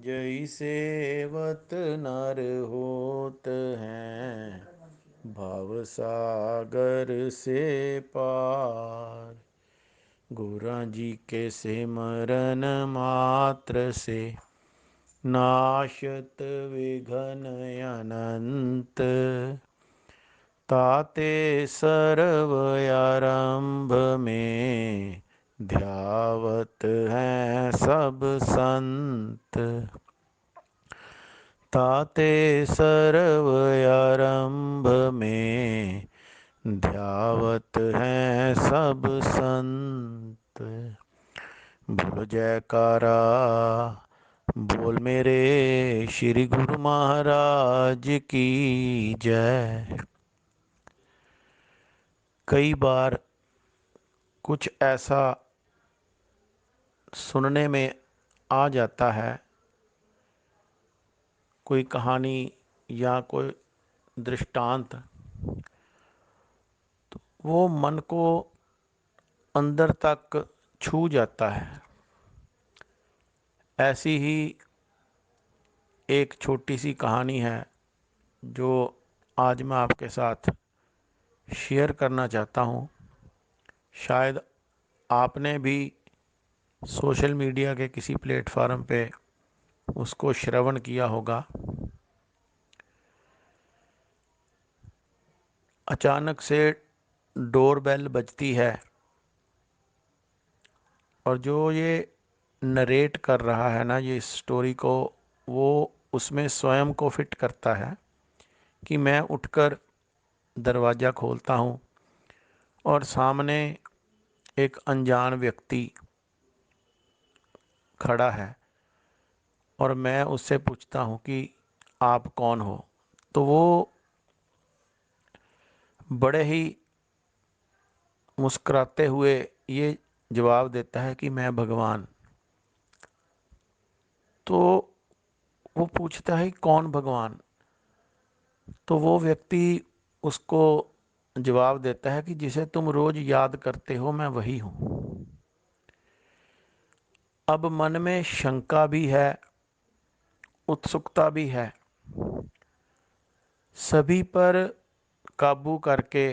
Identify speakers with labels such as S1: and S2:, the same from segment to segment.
S1: जय सेवत नर होत हैं, भव सागर से पार। गुरा जी के सिमरन मात्र से, नाशत विघ्न अनंत। ताते सर्व आरंभ में, ध्यावत हैं सब संत। ताते सर्व आरंभ में, ध्यावत हैं सब संत। बोलो जयकारा, बोल मेरे श्री गुरु महाराज की जय। कई बार कुछ ऐसा सुनने में आ जाता है, कोई कहानी या कोई दृष्टांत, तो वो मन को अंदर तक छू जाता है। ऐसी ही एक छोटी सी कहानी है जो आज मैं आपके साथ शेयर करना चाहता हूँ। शायद आपने भी सोशल मीडिया के किसी प्लेटफॉर्म पे उसको श्रवण किया होगा। अचानक से डोरबेल बजती है और जो ये नरेट कर रहा है ना ये स्टोरी को, वो उसमें स्वयं को फिट करता है कि मैं उठकर दरवाज़ा खोलता हूँ और सामने एक अनजान व्यक्ति खड़ा है और मैं उससे पूछता हूँ कि आप कौन हो। तो वो बड़े ही मुस्कुराते हुए ये जवाब देता है कि मैं भगवान। तो वो पूछता है कौन भगवान। तो वो व्यक्ति उसको जवाब देता है कि जिसे तुम रोज याद करते हो मैं वही हूँ। अब मन में शंका भी है, उत्सुकता भी है। सभी पर काबू करके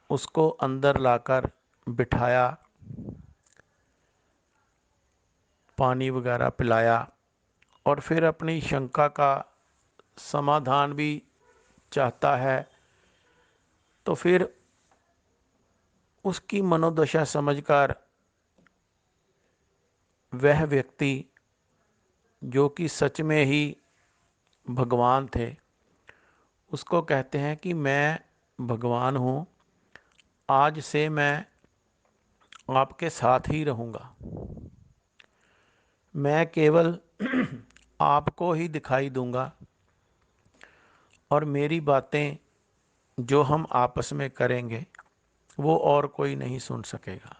S1: उसको अंदर लाकर बिठाया, पानी वगैरह पिलाया और फिर अपनी शंका का समाधान भी चाहता है। तो फिर उसकी मनोदशा समझकर वह व्यक्ति जो कि सच में ही भगवान थे उसको कहते हैं कि मैं भगवान हूँ, आज से मैं आपके साथ ही रहूँगा। मैं केवल आपको ही दिखाई दूंगा और मेरी बातें जो हम आपस में करेंगे वो और कोई नहीं सुन सकेगा।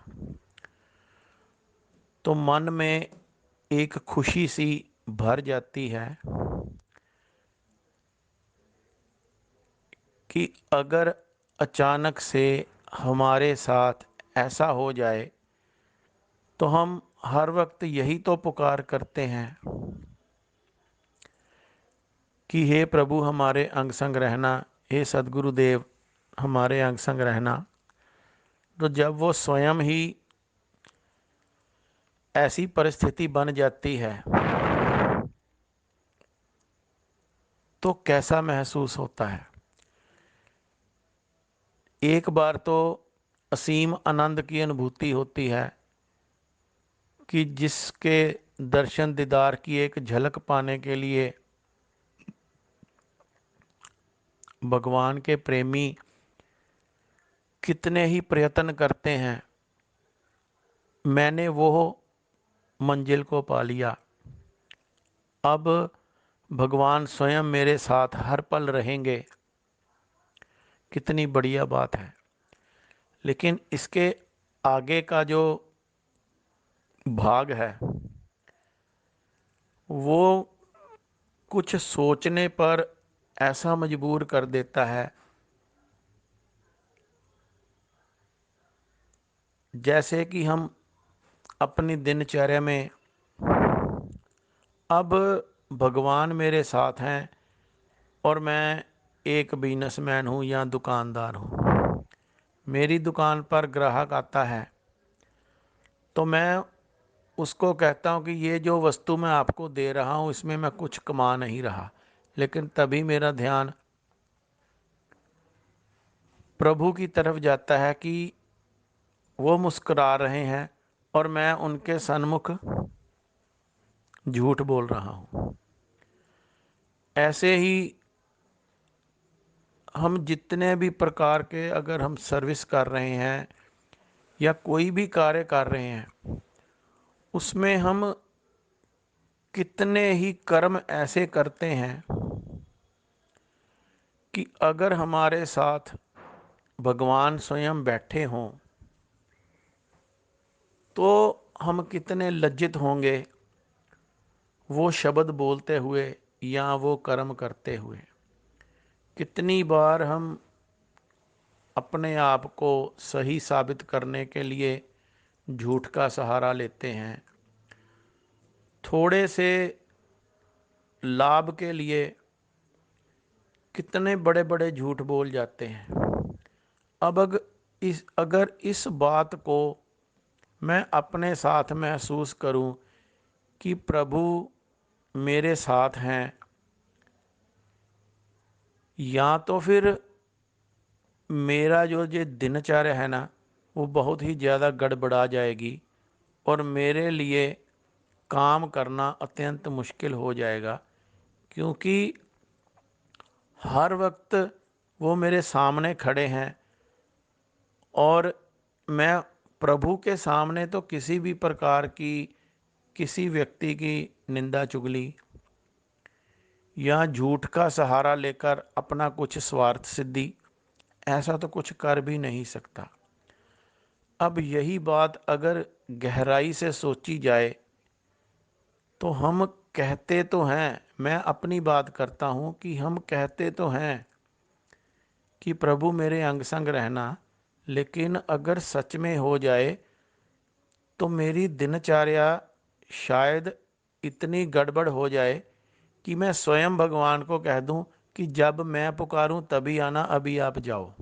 S1: तो मन में एक खुशी सी भर जाती है कि अगर अचानक से हमारे साथ ऐसा हो जाए तो हम हर वक्त यही तो पुकार करते हैं कि हे प्रभु हमारे अंग संग रहना, हे सद्गुरुदेव हमारे अंग संग रहना। तो जब वो स्वयं ही ऐसी परिस्थिति बन जाती है तो कैसा महसूस होता है। एक बार तो असीम आनंद की अनुभूति होती है कि जिसके दर्शन दीदार की एक झलक पाने के लिए भगवान के प्रेमी कितने ही प्रयत्न करते हैं, मैंने वो मंजिल को पा लिया। अब भगवान स्वयं मेरे साथ हर पल रहेंगे, कितनी बढ़िया बात है। लेकिन इसके आगे का जो भाग है वो कुछ सोचने पर ऐसा मजबूर कर देता है जैसे कि हम अपनी दिनचर्या में अब भगवान मेरे साथ हैं और मैं एक बिजनेसमैन हूँ या दुकानदार हूँ। मेरी दुकान पर ग्राहक आता है तो मैं उसको कहता हूँ कि ये जो वस्तु मैं आपको दे रहा हूँ इसमें मैं कुछ कमा नहीं रहा, लेकिन तभी मेरा ध्यान प्रभु की तरफ जाता है कि वो मुस्कुरा रहे हैं और मैं उनके सन्मुख झूठ बोल रहा हूँ। ऐसे ही हम जितने भी प्रकार के अगर हम सर्विस कर रहे हैं या कोई भी कार्य कर रहे हैं, उसमें हम कितने ही कर्म ऐसे करते हैं कि अगर हमारे साथ भगवान स्वयं बैठे हों तो हम कितने लज्जित होंगे वो शब्द बोलते हुए या वो कर्म करते हुए। कितनी बार हम अपने आप को सही साबित करने के लिए झूठ का सहारा लेते हैं, थोड़े से लाभ के लिए कितने बड़े बड़े झूठ बोल जाते हैं। अब अगर इस बात को मैं अपने साथ महसूस करूं कि प्रभु मेरे साथ हैं, या तो फिर मेरा जो ये दिनचर्या है ना वो बहुत ही ज़्यादा गड़बड़ा जाएगी और मेरे लिए काम करना अत्यंत मुश्किल हो जाएगा, क्योंकि हर वक्त वो मेरे सामने खड़े हैं और मैं प्रभु के सामने तो किसी भी प्रकार की किसी व्यक्ति की निंदा चुगली या झूठ का सहारा लेकर अपना कुछ स्वार्थ सिद्धि ऐसा तो कुछ कर भी नहीं सकता। अब यही बात अगर गहराई से सोची जाए तो हम कहते तो हैं, मैं अपनी बात करता हूँ कि हम कहते तो हैं कि प्रभु मेरे अंग संग रहना, लेकिन अगर सच में हो जाए तो मेरी दिनचर्या शायद इतनी गड़बड़ हो जाए कि मैं स्वयं भगवान को कह दूं कि जब मैं पुकारूं तभी आना, अभी आप जाओ।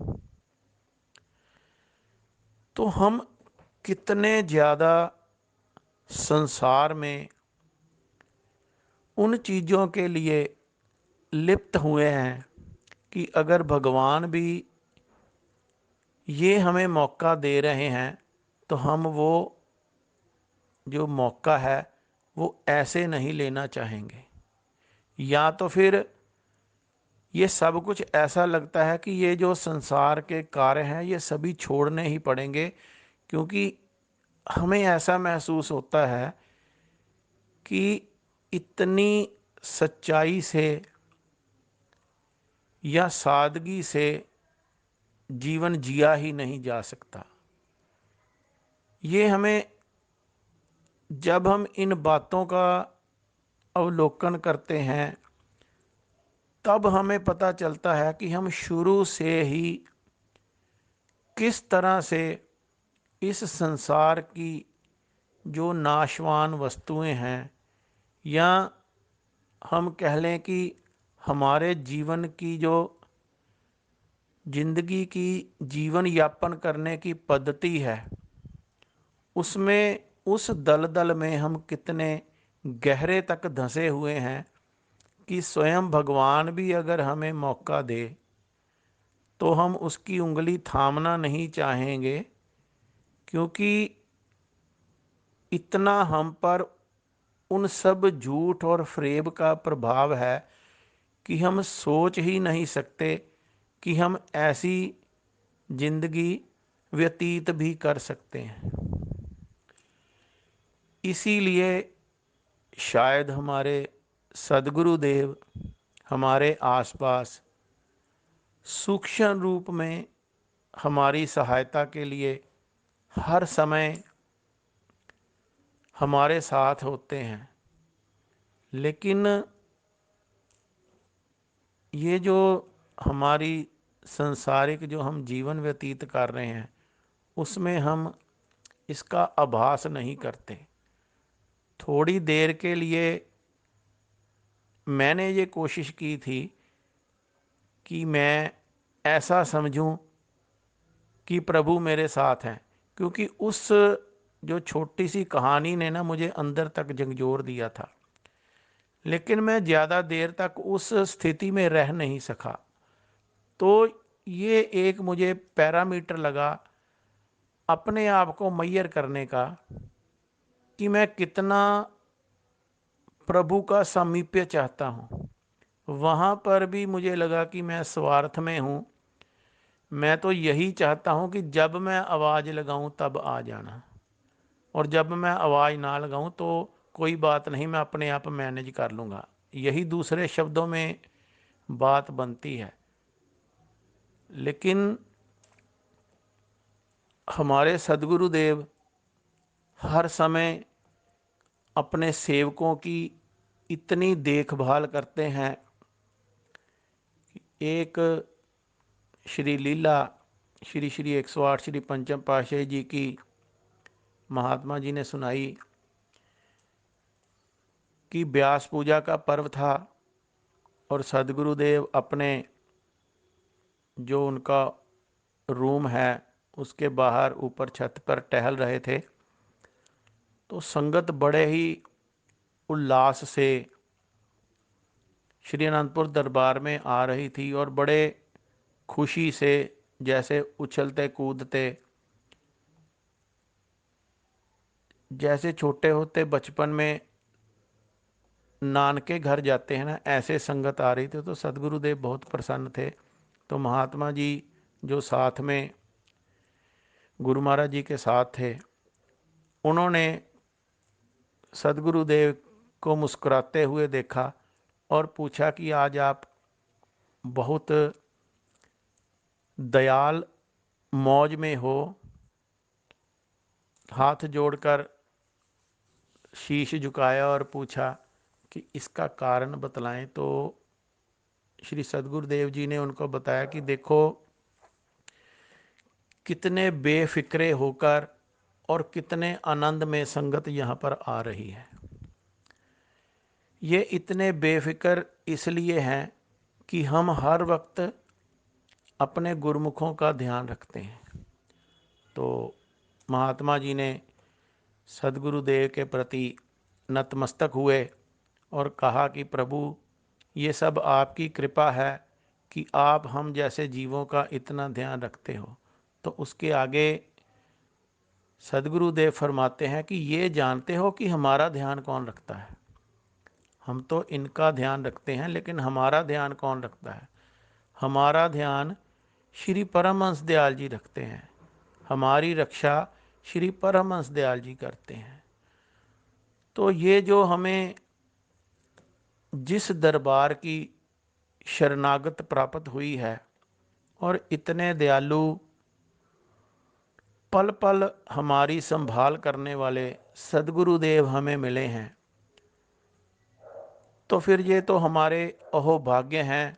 S1: तो हम कितने ज़्यादा संसार में उन चीज़ों के लिए लिप्त हुए हैं कि अगर भगवान भी ये हमें मौका दे रहे हैं तो हम वो जो मौका है वो ऐसे नहीं लेना चाहेंगे, या तो फिर ये सब कुछ ऐसा लगता है कि ये जो संसार के कार्य हैं ये सभी छोड़ने ही पड़ेंगे, क्योंकि हमें ऐसा महसूस होता है कि इतनी सच्चाई से या सादगी से जीवन जिया ही नहीं जा सकता। ये हमें, जब हम इन बातों का अवलोकन करते हैं तब हमें पता चलता है कि हम शुरू से ही किस तरह से इस संसार की जो नाशवान वस्तुएं हैं, या हम कह लें कि हमारे जीवन की जो जिंदगी की जीवन यापन करने की पद्धति है, उसमें उस दलदल में हम कितने गहरे तक धंसे हुए हैं कि स्वयं भगवान भी अगर हमें मौका दे तो हम उसकी उंगली थामना नहीं चाहेंगे, क्योंकि इतना हम पर उन सब झूठ और फरेब का प्रभाव है कि हम सोच ही नहीं सकते कि हम ऐसी जिंदगी व्यतीत भी कर सकते हैं। इसीलिए शायद हमारे सद्गुरुदेव हमारे आसपास सूक्ष्म रूप में हमारी सहायता के लिए हर समय हमारे साथ होते हैं, लेकिन ये जो हमारी संसारिक जो हम जीवन व्यतीत कर रहे हैं उसमें हम इसका आभास नहीं करते। थोड़ी देर के लिए मैंने ये कोशिश की थी कि मैं ऐसा समझूं कि प्रभु मेरे साथ हैं, क्योंकि उस जो छोटी सी कहानी ने ना मुझे अंदर तक झकझोर दिया था। लेकिन मैं ज़्यादा देर तक उस स्थिति में रह नहीं सका। तो ये एक मुझे पैरामीटर लगा अपने आप को मैयर करने का कि मैं कितना प्रभु का सामीप्य चाहता हूँ। वहाँ पर भी मुझे लगा कि मैं स्वार्थ में हूँ। मैं तो यही चाहता हूँ कि जब मैं आवाज़ लगाऊँ तब आ जाना, और जब मैं आवाज़ ना लगाऊँ तो कोई बात नहीं, मैं अपने आप मैनेज कर लूँगा। यही दूसरे शब्दों में बात बनती है। लेकिन हमारे सदगुरुदेव हर समय अपने सेवकों की इतनी देखभाल करते हैं। एक श्री लीला श्री श्री 108 श्री पंचम पातशाही जी की महात्मा जी ने सुनाई कि व्यास पूजा का पर्व था और सदगुरुदेव अपने जो उनका रूम है उसके बाहर ऊपर छत पर टहल रहे थे। तो संगत बड़े ही उल्लास से श्री अनंतपुर दरबार में आ रही थी और बड़े खुशी से जैसे उछलते कूदते, जैसे छोटे होते बचपन में नानके घर जाते हैं ना, ऐसे संगत आ रही थी। तो सदगुरुदेव बहुत प्रसन्न थे। तो महात्मा जी जो साथ में गुरु महाराज जी के साथ थे, उन्होंने सदगुरुदेव को मुस्कुराते हुए देखा और पूछा कि आज आप बहुत दयाल मौज में हो। हाथ जोड़कर शीश झुकाया और पूछा कि इसका कारण बतलाएं। तो श्री सदगुरुदेव जी ने उनको बताया कि देखो कितने बेफिक्रे होकर और कितने आनंद में संगत यहाँ पर आ रही है। ये इतने बेफिक्र इसलिए हैं कि हम हर वक्त अपने गुरुमुखों का ध्यान रखते हैं। तो महात्मा जी ने सदगुरुदेव के प्रति नतमस्तक हुए और कहा कि प्रभु ये सब आपकी कृपा है कि आप हम जैसे जीवों का इतना ध्यान रखते हो। तो उसके आगे सदगुरुदेव फरमाते हैं कि ये जानते हो कि हमारा ध्यान कौन रखता है। हम तो इनका ध्यान रखते हैं, लेकिन हमारा ध्यान कौन रखता है? हमारा ध्यान श्री परमहंस दयाल जी रखते हैं। हमारी रक्षा श्री परमहंस दयाल जी करते हैं। तो ये जो हमें जिस दरबार की शरणागत प्राप्त हुई है और इतने दयालु पल पल हमारी संभाल करने वाले सदगुरुदेव हमें मिले हैं, तो फिर ये तो हमारे अहोभाग्य हैं।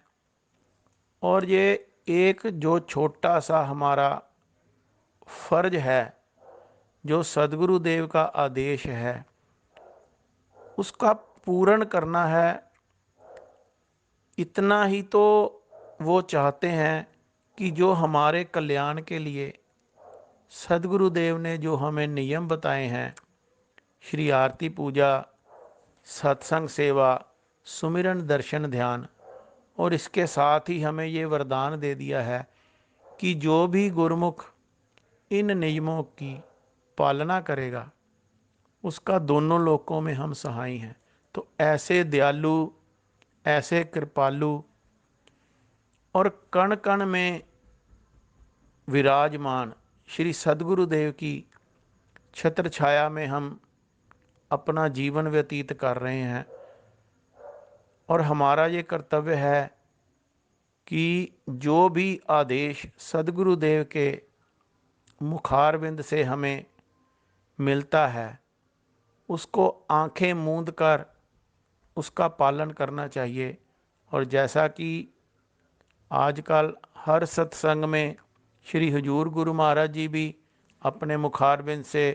S1: और ये एक जो छोटा सा हमारा फर्ज है, जो सदगुरुदेव का आदेश है, उसका पूर्ण करना है। इतना ही तो वो चाहते हैं कि जो हमारे कल्याण के लिए सदगुरुदेव ने जो हमें नियम बताए हैं, श्री आरती पूजा, सत्संग सेवा, सुमिरन, दर्शन, ध्यान, और इसके साथ ही हमें ये वरदान दे दिया है कि जो भी गुरुमुख इन नियमों की पालना करेगा उसका दोनों लोकों में हम सहाय हैं। तो ऐसे दयालु, ऐसे कृपालु और कण कण में विराजमान श्री सदगुरुदेव की छत्र छाया में हम अपना जीवन व्यतीत कर रहे हैं। और हमारा ये कर्तव्य है कि जो भी आदेश सदगुरुदेव के मुखारविंद से हमें मिलता है उसको आंखें मूंद कर उसका पालन करना चाहिए। और जैसा कि आजकल हर सत्संग में श्री हुजूर गुरु महाराज जी भी अपने मुखारबिंद से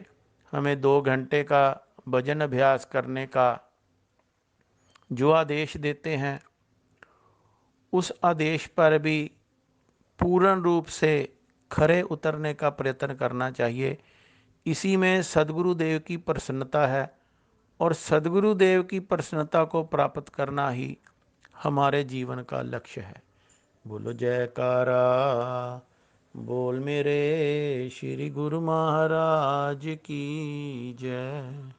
S1: हमें 2 घंटे का भजन अभ्यास करने का जो आदेश देते हैं उस आदेश पर भी पूर्ण रूप से खरे उतरने का प्रयत्न करना चाहिए। इसी में सदगुरुदेव की प्रसन्नता है और सदगुरुदेव की प्रसन्नता को प्राप्त करना ही हमारे जीवन का लक्ष्य है। बोलो जयकारा, बोल मेरे श्री गुरु महाराज की जय।